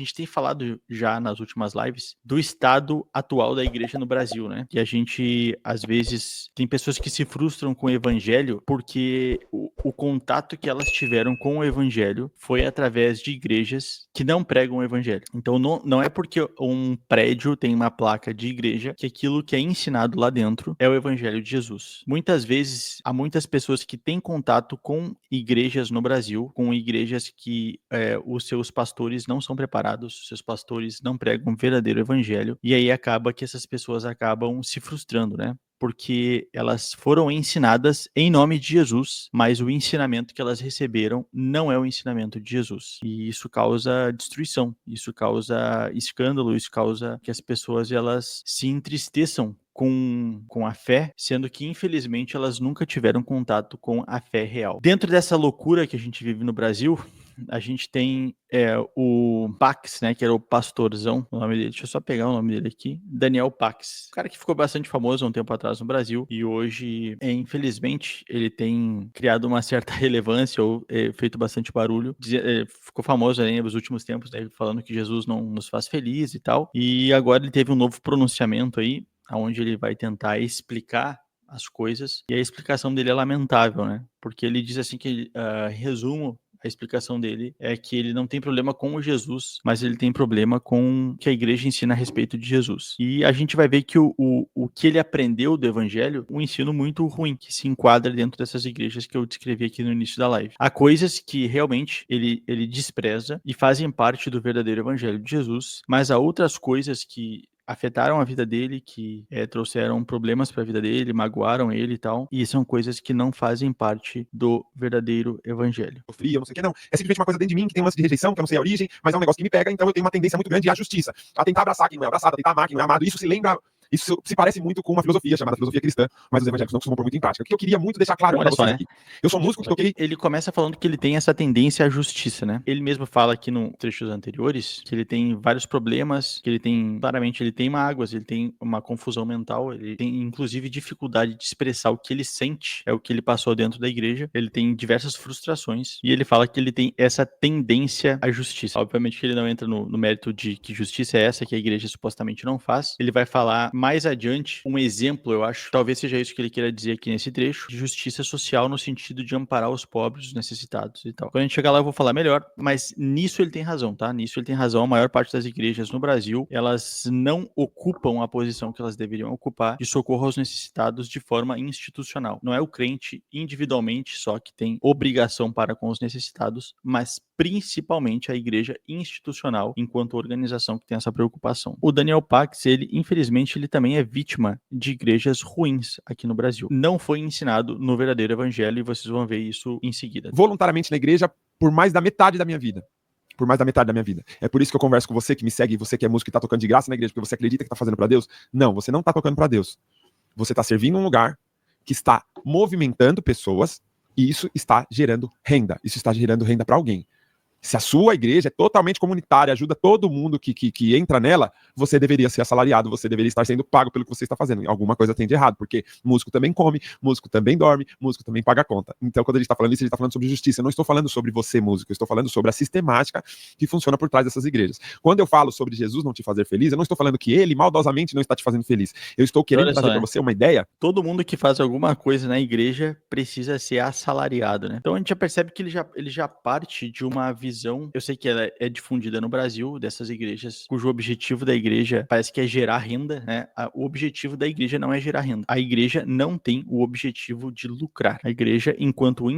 A gente tem falado já nas últimas lives do estado atual da igreja no Brasil, né? Que a gente, às vezes, tem pessoas que se frustram com o evangelho porque o contato que elas tiveram com o evangelho foi através de igrejas que não pregam o evangelho. Então, não é porque um prédio tem uma placa de igreja que aquilo que é ensinado lá dentro é o evangelho de Jesus. Muitas vezes, há muitas pessoas que têm contato com igrejas no Brasil, com igrejas que os seus pastores não são preparados, os seus pastores não pregam o verdadeiro evangelho, e aí acaba que essas pessoas acabam se frustrando, né? Porque elas foram ensinadas em nome de Jesus, mas o ensinamento que elas receberam não é o ensinamento de Jesus. E isso causa destruição, isso causa escândalo, isso causa que as pessoas elas se entristeçam com a fé, sendo que, infelizmente, elas nunca tiveram contato com a fé real. Dentro dessa loucura que a gente vive no Brasil, a gente tem o Pax, né, que era o pastorzão, o nome dele, deixa eu só pegar o nome dele aqui, Daniel Pax, um cara que ficou bastante famoso há um tempo atrás no Brasil, e hoje, infelizmente, ele tem criado uma certa relevância, ou feito bastante barulho, ficou famoso aí nos últimos tempos, né, falando que Jesus não nos faz feliz e tal, e agora ele teve um novo pronunciamento aí, onde ele vai tentar explicar as coisas, e a explicação dele é lamentável, né, porque ele diz assim que, resumo, a explicação dele é que ele não tem problema com o Jesus, mas ele tem problema com o que a igreja ensina a respeito de Jesus. E a gente vai ver que o que ele aprendeu do evangelho, um ensino muito ruim, que se enquadra dentro dessas igrejas que eu descrevi aqui no início da live. Há coisas que realmente ele despreza e fazem parte do verdadeiro evangelho de Jesus, mas há outras coisas que afetaram a vida dele, que trouxeram problemas para a vida dele, magoaram ele e tal, e são coisas que não fazem parte do verdadeiro evangelho. Fria, não sei o que, não. É simplesmente uma coisa dentro de mim que tem um lance de rejeição, que eu não sei a origem, mas é um negócio que me pega, então eu tenho uma tendência muito grande à justiça, a tentar abraçar quem não é abraçado, a tentar amar quem não é amado. Isso se parece muito com uma filosofia chamada filosofia cristã, mas os evangélicos não costumam pôr muito em prática. O que eu queria muito deixar claro para vocês aqui. Eu sou músico que toquei... Ele começa falando que ele tem essa tendência à justiça, né? Ele mesmo fala aqui no trechos anteriores que ele tem vários problemas, que ele tem, claramente, ele tem mágoas, ele tem uma confusão mental, ele tem, inclusive, dificuldade de expressar o que ele sente, é o que ele passou dentro da igreja, ele tem diversas frustrações, e ele fala que ele tem essa tendência à justiça. Obviamente que ele não entra no mérito de que justiça é essa que a igreja supostamente não faz. Ele vai falar mais adiante um exemplo, eu acho, talvez seja isso que ele queira dizer aqui nesse trecho, de justiça social no sentido de amparar os pobres, os necessitados e tal. Quando a gente chegar lá eu vou falar melhor, mas nisso ele tem razão, tá? Nisso ele tem razão. A maior parte das igrejas no Brasil, elas não ocupam a posição que elas deveriam ocupar de socorro aos necessitados de forma institucional. Não é o crente individualmente só que tem obrigação para com os necessitados, mas principalmente a igreja institucional enquanto organização que tem essa preocupação. O Daniel Pax, ele, infelizmente, ele também é vítima de igrejas ruins aqui no Brasil. Não foi ensinado no verdadeiro evangelho e vocês vão ver isso em seguida. Voluntariamente na igreja por mais da metade da minha vida. Por mais da metade da minha vida. É por isso que eu converso com você que me segue, você que é músico e tá tocando de graça na igreja, porque você acredita que tá fazendo para Deus. Não, você não tá tocando para Deus. Você tá servindo um lugar que está movimentando pessoas e isso está gerando renda. Isso está gerando renda para alguém. Se a sua igreja é totalmente comunitária, ajuda todo mundo que entra nela, você deveria ser assalariado, você deveria estar sendo pago pelo que você está fazendo. Alguma coisa tem de errado, porque músico também come, músico também dorme, músico também paga a conta. Então, quando a gente está falando isso, a gente está falando sobre justiça. Eu não estou falando sobre você, músico, eu estou falando sobre a sistemática que funciona por trás dessas igrejas. Quando eu falo sobre Jesus não te fazer feliz, eu não estou falando que ele maldosamente não está te fazendo feliz. Eu estou querendo trazer para você uma ideia. Todo mundo que faz alguma coisa na igreja precisa ser assalariado, né? Então a gente já percebe que ele já parte de uma visão, eu sei que ela é difundida no Brasil, dessas igrejas, cujo objetivo da igreja parece que é gerar renda, né? O objetivo da igreja não é gerar renda. A igreja não tem o objetivo de lucrar. A igreja, enquanto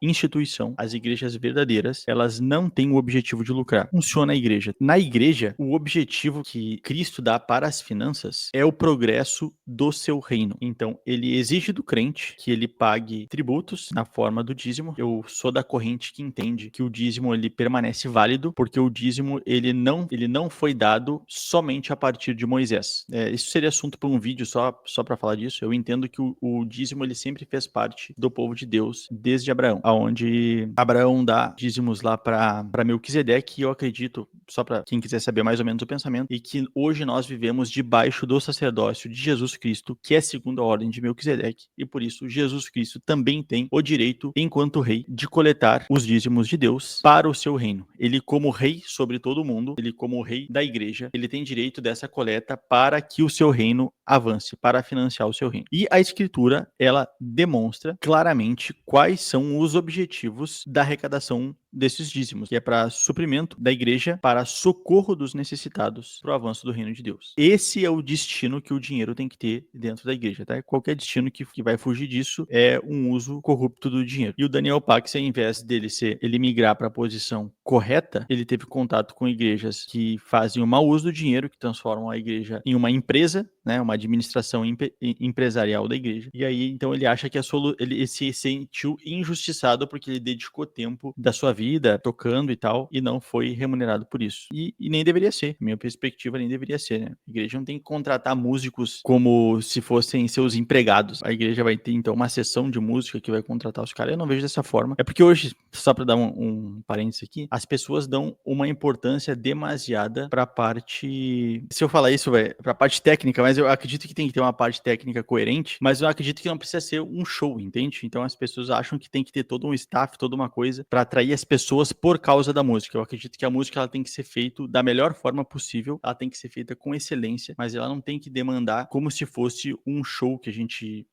instituição, as igrejas verdadeiras, elas não têm o objetivo de lucrar. Funciona a igreja. Na igreja, o objetivo que Cristo dá para as finanças é o progresso do seu reino. Então, ele exige do crente que ele pague tributos na forma do dízimo. Eu sou da corrente que entende que o dízimo ele permanece válido, porque o dízimo ele não foi dado somente a partir de Moisés. Isso seria assunto para um vídeo só para falar disso. Eu entendo que o dízimo ele sempre fez parte do povo de Deus desde Abraão, aonde Abraão dá dízimos lá para Melquisedeque, e eu acredito, só para quem quiser saber mais ou menos o pensamento, e que hoje nós vivemos debaixo do sacerdócio de Jesus Cristo, que é segundo a ordem de Melquisedeque, e por isso Jesus Cristo também tem o direito, enquanto rei, de coletar os dízimos de Deus Deus para o seu reino. Ele, como rei sobre todo mundo, ele, como rei da igreja, ele tem direito dessa coleta para que o seu reino avance, para financiar o seu reino. E a escritura, ela demonstra claramente quais são os objetivos da arrecadação desses dízimos, que é para suprimento da igreja, para socorro dos necessitados, para o avanço do reino de Deus. Esse é o destino que o dinheiro tem que ter dentro da igreja, tá? Qualquer destino que vai fugir disso é um uso corrupto do dinheiro. E o Daniel Pax, ao invés ele migrar para a posição correta, ele teve contato com igrejas que fazem um mau uso do dinheiro, que transformam a igreja em uma empresa, né, uma administração empresarial da igreja. E aí, então, ele acha que ele se sentiu injustiçado porque ele dedicou tempo da sua vida tocando e tal, e não foi remunerado por isso. E nem deveria ser. Minha perspectiva, nem deveria ser, né? A igreja não tem que contratar músicos como se fossem seus empregados. A igreja vai ter, então, uma sessão de música que vai contratar os caras. Eu não vejo dessa forma. É porque hoje, só para dar um parênteses aqui, as pessoas dão uma importância demasiada pra parte... Se eu falar isso, pra parte técnica, mas eu acredito que tem que ter uma parte técnica coerente, mas eu acredito que não precisa ser um show, entende? Então as pessoas acham que tem que ter todo um staff, toda uma coisa pra atrair as pessoas por causa da música. Eu acredito que a música ela tem que ser feita da melhor forma possível, ela tem que ser feita com excelência, mas ela não tem que demandar como se fosse um show que a gente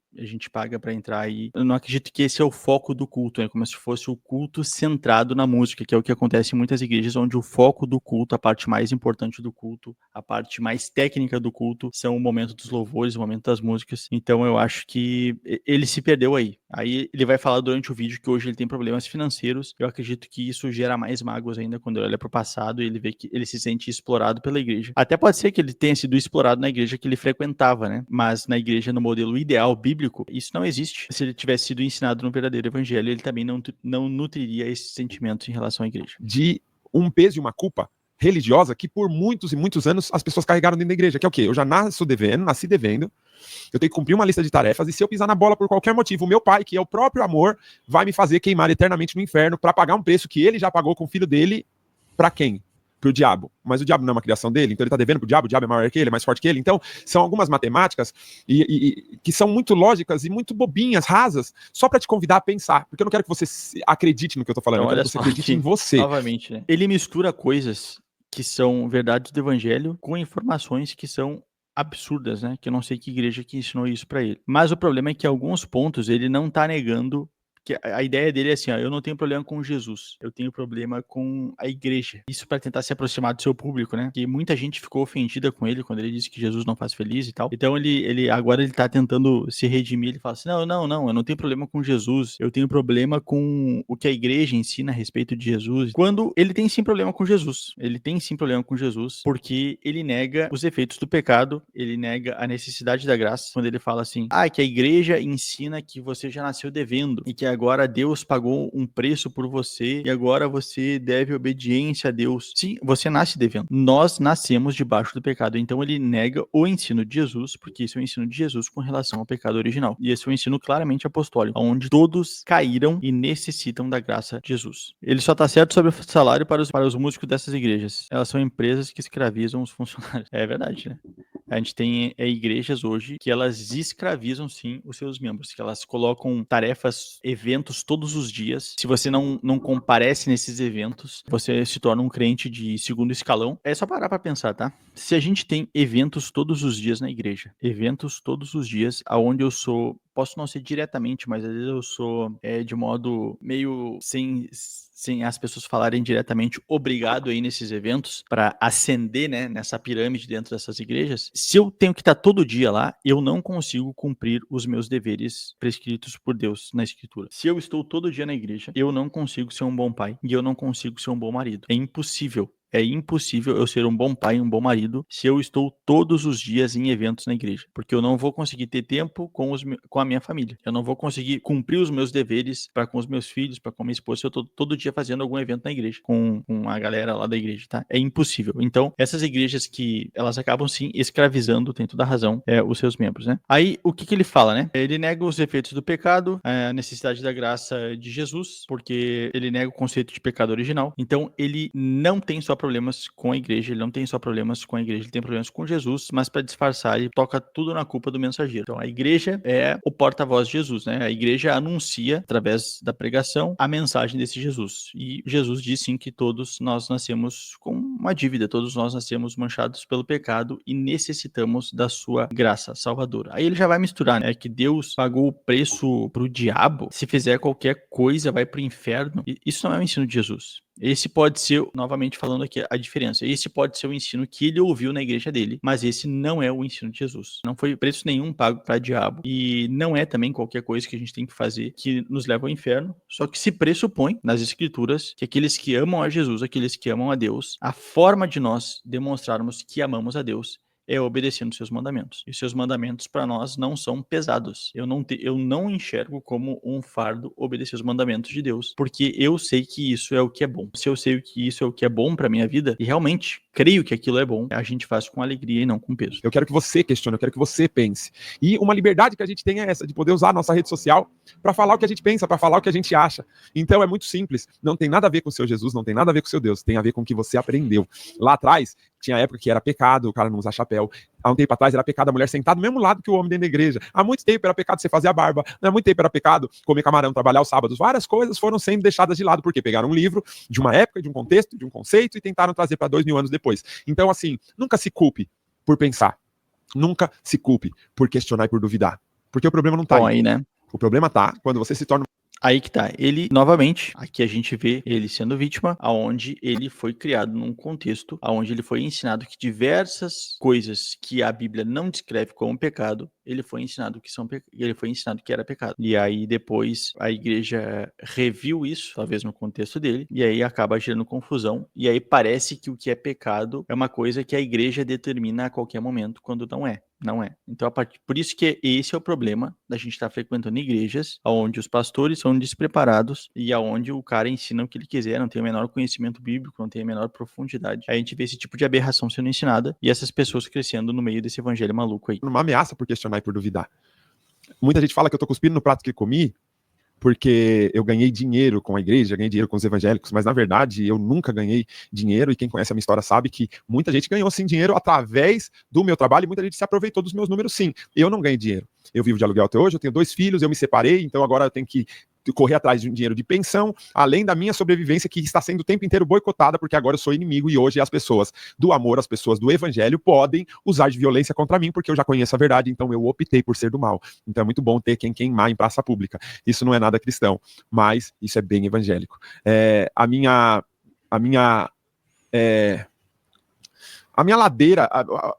paga pra entrar aí. Eu não acredito que esse é o foco do culto, é como se fosse o culto centrado na música, que é o que acontece em muitas igrejas, onde o foco do culto, a parte mais importante do culto, a parte mais técnica do culto, são o momento dos louvores, o momento das músicas. Então eu acho que ele se perdeu aí. Aí ele vai falar durante o vídeo que hoje ele tem problemas financeiros. Eu acredito que isso gera mais mágoas ainda quando ele olha pro passado e ele vê que ele se sente explorado pela igreja. Até pode ser que ele tenha sido explorado na igreja que ele frequentava, né? Mas na igreja, no modelo ideal bíblico, isso não existe. Se ele tivesse sido ensinado no verdadeiro evangelho, ele também não nutriria esses sentimentos em relação à igreja. De um peso e uma culpa religiosa que por muitos e muitos anos as pessoas carregaram dentro da igreja, que é o quê? Eu já nasci devendo, eu tenho que cumprir uma lista de tarefas, e se eu pisar na bola por qualquer motivo, o meu pai, que é o próprio amor, vai me fazer queimar eternamente no inferno para pagar um preço que ele já pagou com o filho dele. Para quem? Pro diabo. Mas o diabo não é uma criação dele, então ele tá devendo pro diabo, o diabo é maior que ele, é mais forte que ele. Então, são algumas matemáticas que são muito lógicas e muito bobinhas, rasas, só para te convidar a pensar, porque eu não quero que você acredite no que eu tô falando, Então, eu quero olha que você só acredite aqui, em você. novamente, né? Ele mistura coisas que são verdades do evangelho com informações que são absurdas, né? Que eu não sei que igreja que ensinou isso pra ele. Mas o problema é que alguns pontos ele não tá negando. Que a ideia dele é assim, ó, eu não tenho problema com Jesus, eu tenho problema com a igreja. Isso para tentar se aproximar do seu público, né? Que muita gente ficou ofendida com ele quando ele disse que Jesus não faz feliz e tal. Então agora ele tá tentando se redimir, ele fala assim, não, eu não tenho problema com Jesus, eu tenho problema com o que a igreja ensina a respeito de Jesus. Quando ele tem sim problema com Jesus, porque ele nega os efeitos do pecado, ele nega a necessidade da graça, quando ele fala assim, que a igreja ensina que você já nasceu devendo, e que agora Deus pagou um preço por você e agora você deve obediência a Deus. Sim, você nasce devendo. Nós nascemos debaixo do pecado. Então ele nega o ensino de Jesus, porque esse é o ensino de Jesus com relação ao pecado original. E esse é o ensino claramente apostólico, onde todos caíram e necessitam da graça de Jesus. Ele só está certo sobre o salário para os músicos dessas igrejas. Elas são empresas que escravizam os funcionários. É verdade, né? A gente tem igrejas hoje que elas escravizam, sim, os seus membros, que elas colocam tarefas, eventos todos os dias. Se você não comparece nesses eventos, você se torna um crente de segundo escalão. É só parar pra pensar, tá? Se a gente tem eventos todos os dias na igreja, eventos todos os dias, aonde eu posso não ser diretamente, mas às vezes eu sou de modo meio sem as pessoas falarem diretamente, obrigado aí nesses eventos para ascender, né, nessa pirâmide dentro dessas igrejas. Se eu tenho que estar todo dia lá, eu não consigo cumprir os meus deveres prescritos por Deus na Escritura. Se eu estou todo dia na igreja, eu não consigo ser um bom pai e eu não consigo ser um bom marido. É impossível. É impossível eu ser um bom pai e um bom marido se eu estou todos os dias em eventos na igreja, porque eu não vou conseguir ter tempo com a minha família. Eu não vou conseguir cumprir os meus deveres para com os meus filhos, para com a minha esposa, se eu estou todo dia fazendo algum evento na igreja, com a galera lá da igreja, tá? É impossível. Então, essas igrejas que elas acabam sim escravizando, tem toda a razão, os seus membros, né? Aí, o que ele fala, né? Ele nega os efeitos do pecado, a necessidade da graça de Jesus, porque ele nega o conceito de pecado original. Então, ele não tem sua problemas com a igreja, ele não tem só problemas com a igreja, ele tem problemas com Jesus, mas para disfarçar, ele toca tudo na culpa do mensageiro. Então, a igreja é o porta-voz de Jesus, né? A igreja anuncia, através da pregação, a mensagem desse Jesus. E Jesus diz, sim, que todos nós nascemos com uma dívida, todos nós nascemos manchados pelo pecado e necessitamos da sua graça salvadora. Aí ele já vai misturar, né? Que Deus pagou o preço pro diabo, se fizer qualquer coisa, vai pro inferno. E isso não é o ensino de Jesus. Esse pode ser, novamente falando aqui a diferença, esse pode ser o ensino que ele ouviu na igreja dele, mas esse não é o ensino de Jesus. Não foi preço nenhum pago para diabo e não é também qualquer coisa que a gente tem que fazer que nos leva ao inferno, só que se pressupõe nas escrituras que aqueles que amam a Jesus, aqueles que amam a Deus, a forma de nós demonstrarmos que amamos a Deus é obedecendo seus mandamentos. E os seus mandamentos para nós não são pesados. Eu não enxergo como um fardo obedecer os mandamentos de Deus, porque eu sei que isso é o que é bom. Se eu sei que isso é o que é bom para minha vida, e realmente creio que aquilo é bom, a gente faz com alegria e não com peso. Eu quero que você questione, eu quero que você pense. E uma liberdade que a gente tem é essa, de poder usar a nossa rede social para falar o que a gente pensa, para falar o que a gente acha. Então é muito simples, não tem nada a ver com o seu Jesus, não tem nada a ver com o seu Deus, tem a ver com o que você aprendeu. Lá atrás, tinha época que era pecado o cara não usar chapéu. Há um tempo atrás era pecado a mulher sentar do mesmo lado que o homem dentro da igreja. Há muito tempo era pecado você fazer a barba. Há muito tempo era pecado comer camarão, trabalhar aos sábados. Várias coisas foram sendo deixadas de lado, porque pegaram um livro de uma época, de um contexto, de um conceito e tentaram trazer para 2000 anos depois. Então, assim, nunca se culpe por pensar. Nunca se culpe por questionar e por duvidar. Porque o problema não tá aí, né? O problema tá quando você se torna... Aí que tá. Ele, novamente, aqui a gente vê ele sendo vítima, aonde ele foi criado num contexto, aonde ele foi ensinado que diversas coisas que a Bíblia não descreve como pecado, ele foi ensinado que era pecado. E aí depois a igreja reviu isso, talvez no contexto dele, e aí acaba gerando confusão. E aí parece que o que é pecado é uma coisa que a igreja determina a qualquer momento, quando não é. Não é. Então, por isso que esse é o problema da gente estar frequentando igrejas onde os pastores são despreparados e aonde o cara ensina o que ele quiser, não tem o menor conhecimento bíblico, não tem a menor profundidade. Aí a gente vê esse tipo de aberração sendo ensinada e essas pessoas crescendo no meio desse evangelho maluco aí. Uma ameaça por questionar e por duvidar. Muita gente fala que eu tô cuspindo no prato que comi, porque eu ganhei dinheiro com a igreja, ganhei dinheiro com os evangélicos, mas na verdade eu nunca ganhei dinheiro, e quem conhece a minha história sabe que muita gente ganhou sim dinheiro através do meu trabalho, e muita gente se aproveitou dos meus números sim. Eu não ganhei dinheiro. Eu vivo de aluguel até hoje, eu tenho 2 filhos, eu me separei, então agora eu tenho que correr atrás de um dinheiro de pensão, além da minha sobrevivência, que está sendo o tempo inteiro boicotada, porque agora eu sou inimigo, e hoje as pessoas do amor, as pessoas do evangelho podem usar de violência contra mim, porque eu já conheço a verdade, então eu optei por ser do mal. Então é muito bom ter quem queimar em praça pública. Isso não é nada cristão, mas isso é bem evangélico. A minha ladeira,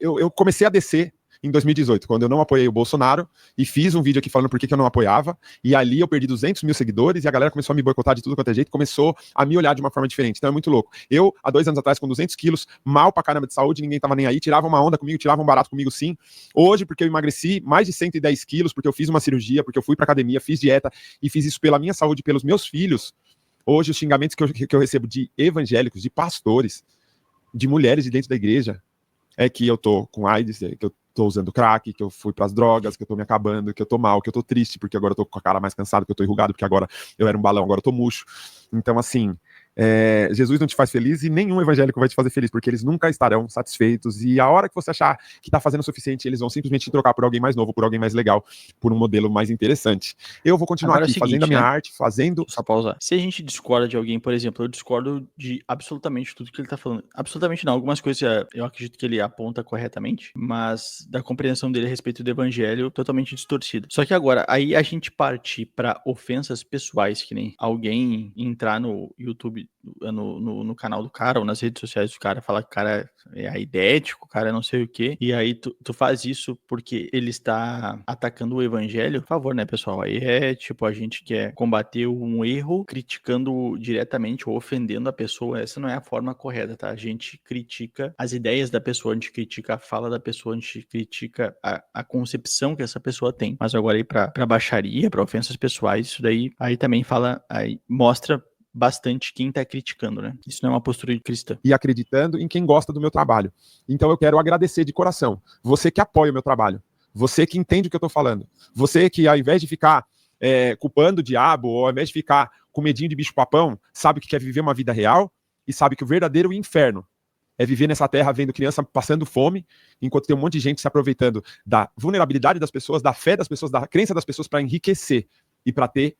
eu comecei a descer em 2018, quando eu não apoiei o Bolsonaro, e fiz um vídeo aqui falando por que eu não apoiava, e ali eu perdi 200 mil seguidores, e a galera começou a me boicotar de tudo quanto é jeito, começou a me olhar de uma forma diferente, então é muito louco. Eu, há 2 anos atrás, com 200 quilos, mal pra caramba de saúde, ninguém tava nem aí, tirava uma onda comigo, tirava um barato comigo sim. Hoje, porque eu emagreci mais de 110 quilos, porque eu fiz uma cirurgia, porque eu fui pra academia, fiz dieta, e fiz isso pela minha saúde, pelos meus filhos, hoje os xingamentos que eu recebo de evangélicos, de pastores, de mulheres de dentro da igreja, é que eu tô com AIDS, que eu tô usando crack, que eu fui pras drogas, que eu tô me acabando, que eu tô mal, que eu tô triste, porque agora eu tô com a cara mais cansada, que eu tô enrugado, porque agora eu era um balão, agora eu tô murcho. Então, assim, Jesus não te faz feliz e nenhum evangélico vai te fazer feliz, porque eles nunca estarão satisfeitos, e a hora que você achar que tá fazendo o suficiente, eles vão simplesmente te trocar por alguém mais novo, por alguém mais legal, por um modelo mais interessante. Eu vou continuar Agora aqui, é o seguinte, fazendo a minha né? arte, fazendo... Só pausar. Se a gente discorda de alguém, por exemplo, eu discordo de absolutamente tudo que ele tá falando. Absolutamente não. Algumas coisas eu acredito que ele aponta corretamente, mas da compreensão dele a respeito do evangelho, totalmente distorcida. Só que agora, aí a gente parte pra ofensas pessoais, que nem alguém entrar no YouTube, no canal do cara, ou nas redes sociais do cara, falar que o cara é aidético, o cara não sei o quê, e aí tu faz isso porque ele está atacando o evangelho. Por favor, né, pessoal? Aí é tipo, a gente quer combater um erro criticando diretamente ou ofendendo a pessoa. Essa não é a forma correta, tá? A gente critica as ideias da pessoa, a gente critica a fala da pessoa, a gente critica a concepção que essa pessoa tem. Mas agora aí pra baixaria, pra ofensas pessoais, isso daí aí também fala, aí mostra bastante quem tá criticando, né? Isso não é uma postura cristã. E acreditando em quem gosta do meu trabalho. Então eu quero agradecer de coração. Você que apoia o meu trabalho. Você que entende o que eu tô falando. Você que, ao invés de ficar culpando o diabo, ou ao invés de ficar com medinho de bicho-papão, sabe que quer viver uma vida real e sabe que o verdadeiro inferno É viver nessa terra vendo criança passando fome, enquanto tem um monte de gente se aproveitando da vulnerabilidade das pessoas, da fé das pessoas, da crença das pessoas para enriquecer e para ter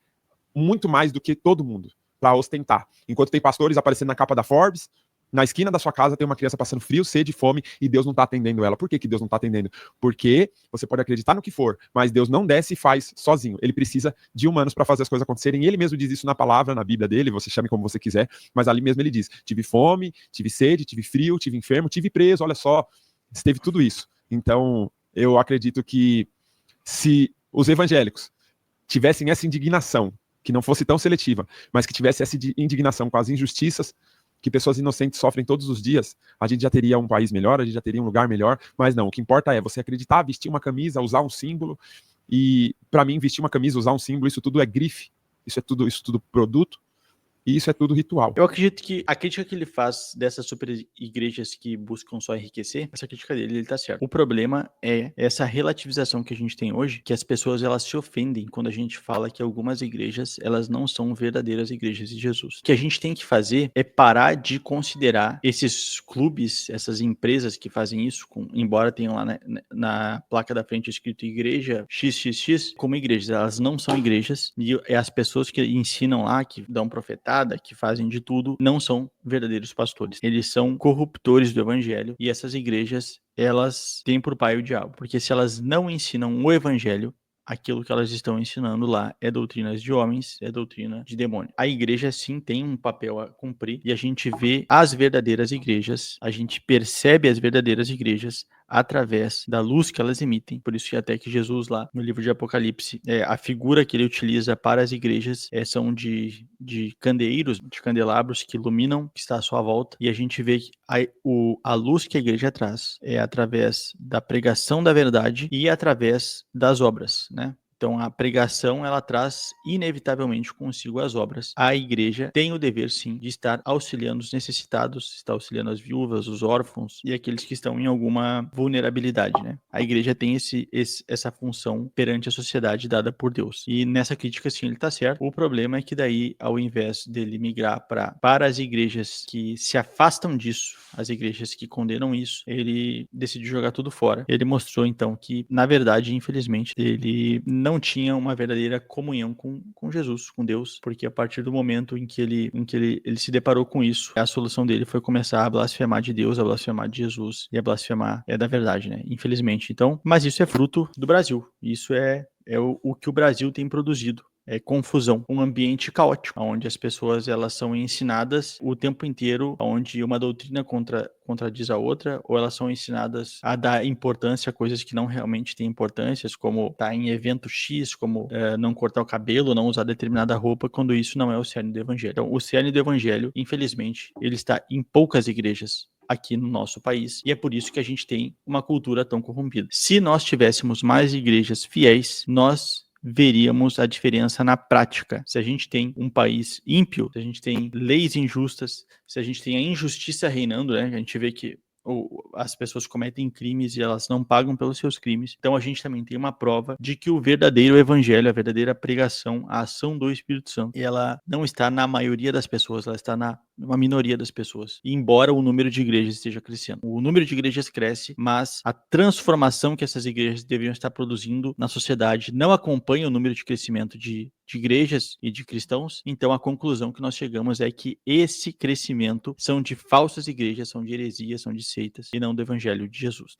muito mais do que todo mundo, para ostentar. Enquanto tem pastores aparecendo na capa da Forbes, na esquina da sua casa tem uma criança passando frio, sede, fome e Deus não está atendendo ela. Por que Deus não está atendendo? Porque você pode acreditar no que for, mas Deus não desce e faz sozinho. Ele precisa de humanos para fazer as coisas acontecerem. E ele mesmo diz isso na palavra, na Bíblia dele, você chame como você quiser, mas ali mesmo ele diz: tive fome, tive sede, tive frio, tive enfermo, tive preso, olha só, teve tudo isso. Então, eu acredito que se os evangélicos tivessem essa indignação, que não fosse tão seletiva, mas que tivesse essa indignação com as injustiças que pessoas inocentes sofrem todos os dias, a gente já teria um país melhor, a gente já teria um lugar melhor, mas não, o que importa é você acreditar, vestir uma camisa, usar um símbolo, e para mim vestir uma camisa, usar um símbolo, isso tudo é grife, isso é tudo produto, e isso é tudo ritual. Eu acredito que a crítica que ele faz dessas super igrejas que buscam só enriquecer, essa crítica dele, ele tá certo. O problema é essa relativização que a gente tem hoje, que as pessoas elas se ofendem quando a gente fala que algumas igrejas, elas não são verdadeiras igrejas de Jesus. O que a gente tem que fazer é parar de considerar esses clubes, essas empresas que fazem isso, embora tenham lá na placa da frente escrito igreja XXX, como igrejas. Elas não são igrejas, e as pessoas que ensinam lá, que dão profetada, que fazem de tudo, não são verdadeiros pastores. Eles são corruptores do evangelho, e essas igrejas, elas têm por pai o diabo, porque se elas não ensinam o evangelho, aquilo que elas estão ensinando lá é doutrinas de homens, é doutrina de demônio. A igreja sim tem um papel a cumprir, e a gente vê as verdadeiras igrejas, a gente percebe as verdadeiras igrejas através da luz que elas emitem. Por isso que até que Jesus lá no livro de Apocalipse, a figura que ele utiliza para as igrejas são de candeeiros, de candelabros que iluminam o que está à sua volta, e a gente vê que a luz que a igreja traz é através da pregação da verdade e através das obras, né? Então, a pregação, ela traz inevitavelmente consigo as obras. A igreja tem o dever, sim, de estar auxiliando os necessitados, estar auxiliando as viúvas, os órfãos e aqueles que estão em alguma vulnerabilidade, né? A igreja tem essa função perante a sociedade dada por Deus. E nessa crítica, sim, ele está certo. O problema é que daí, ao invés dele migrar para as igrejas que se afastam disso, as igrejas que condenam isso, ele decidiu jogar tudo fora. Ele mostrou, então, que, na verdade, infelizmente, ele não tinha uma verdadeira comunhão com Jesus, com Deus, porque a partir do momento em que ele se deparou com isso, a solução dele foi começar a blasfemar de Deus, a blasfemar de Jesus e a blasfemar da verdade, né? Infelizmente. Então, mas isso é fruto do Brasil. Isso é o que o Brasil tem produzido. É confusão, um ambiente caótico, onde as pessoas elas são ensinadas o tempo inteiro, onde uma doutrina contradiz a outra, ou elas são ensinadas a dar importância a coisas que não realmente têm importâncias, como estar em evento X, como não cortar o cabelo, não usar determinada roupa, quando isso não é o cerne do evangelho. Então, o cerne do evangelho, infelizmente, ele está em poucas igrejas aqui no nosso país, e é por isso que a gente tem uma cultura tão corrompida. Se nós tivéssemos mais igrejas fiéis, nós veríamos a diferença na prática. Se a gente tem um país ímpio, se a gente tem leis injustas, se a gente tem a injustiça reinando, né? A gente vê que as pessoas cometem crimes e elas não pagam pelos seus crimes. Então a gente também tem uma prova de que o verdadeiro evangelho, a verdadeira pregação, a ação do Espírito Santo, ela não está na maioria das pessoas, ela está numa minoria das pessoas. E embora o número de igrejas esteja crescendo. O número de igrejas cresce, mas a transformação que essas igrejas deveriam estar produzindo na sociedade não acompanha o número de crescimento de igrejas e de cristãos. Então a conclusão que nós chegamos é que esse crescimento são de falsas igrejas, são de heresias, são de seitas e não do evangelho de Jesus.